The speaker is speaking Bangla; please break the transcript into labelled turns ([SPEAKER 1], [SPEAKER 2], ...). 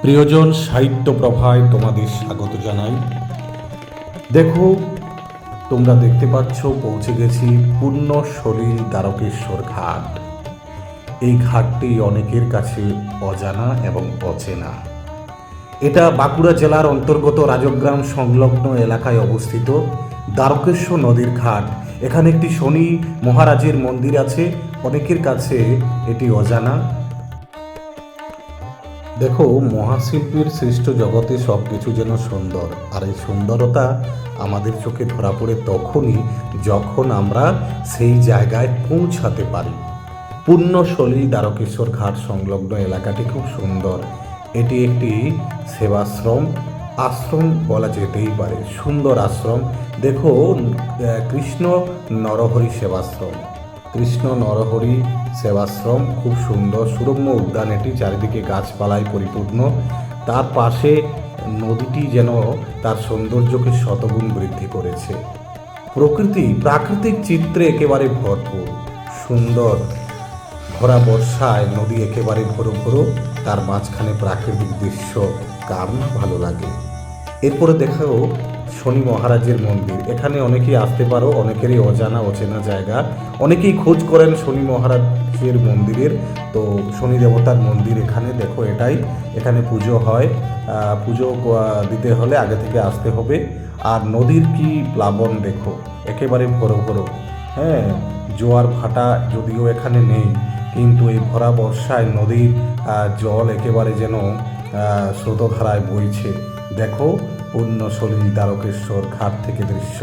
[SPEAKER 1] প্রিয়জন, সাহিত্য প্রভায় তোমাদের স্বাগত জানাই। দেখো, তোমরা দেখতে পাচ্ছ পৌঁছে গেছি পূর্ণসলিল দ্বারকেশ্বর ঘাট। এই ঘাটটি অনেকের কাছে অজানা এবং অচেনা। এটা বাঁকুড়া জেলার অন্তর্গত রাজগ্রাম সংলগ্ন এলাকায় অবস্থিত দ্বারকেশ্বর নদীর ঘাট। এখানে একটি শনি মহারাজের মন্দির আছে, অনেকের কাছে এটি অজানা। দেখো, মহাশিল্পীর সৃষ্ট জগতে সব কিছু যেন সুন্দর, আর এই সুন্দরতা আমাদের চোখে ধরা পড়ে তখনই যখন আমরা সেই জায়গায় পৌঁছাতে পারি। পূর্ণসলিল দ্বারকেশ্বর ঘাট সংলগ্ন এলাকাটি খুব সুন্দর। এটি একটি সেবাশ্রম আশ্রম বলা যেতেই পারে, সুন্দর আশ্রম। দেখো, কৃষ্ণ নরহরি সেবাশ্রম, কৃষ্ণ নরহরি সেবাশ্রম খুব সুন্দর সুরম্য উদ্যান। এটি চারিদিকে গাছপালায় পরিপূর্ণ। তার পাশে নদীটি যেন তার সৌন্দর্যকে শতগুণ বৃদ্ধি করেছে। প্রাকৃতিক চিত্রে একেবারে ভরপুর, সুন্দর। ভরা বর্ষায় নদী একেবারে ভরো ভরো, তার মাঝখানে প্রাকৃতিক দৃশ্য, কার না ভালো লাগে। এরপরে দেখাও শনি মহারাজের মন্দির। এখানে অনেকেই আসতে পারো, অনেকেরই অজানা অচেনা জায়গা। অনেকেই খোঁজ করেন শনি মহারাজের মন্দিরের, তো শনি দেবতার মন্দির এখানে। দেখো, এখানে পুজো হয়। পুজো দিতে হলে আগে থেকে আসতে হবে। আর নদীর কি প্লাবন দেখো, একেবারে ভরো ভরো। হ্যাঁ, জোয়ার ভাটা যদিও এখানে নেই, কিন্তু এই ভরা বর্ষায় নদীর জল একেবারে যেন স্রোতধারায় বইছে। দেখো, পূর্ণসলিল দ্বারকেশ্বর ঘাট থেকে দৃশ্য।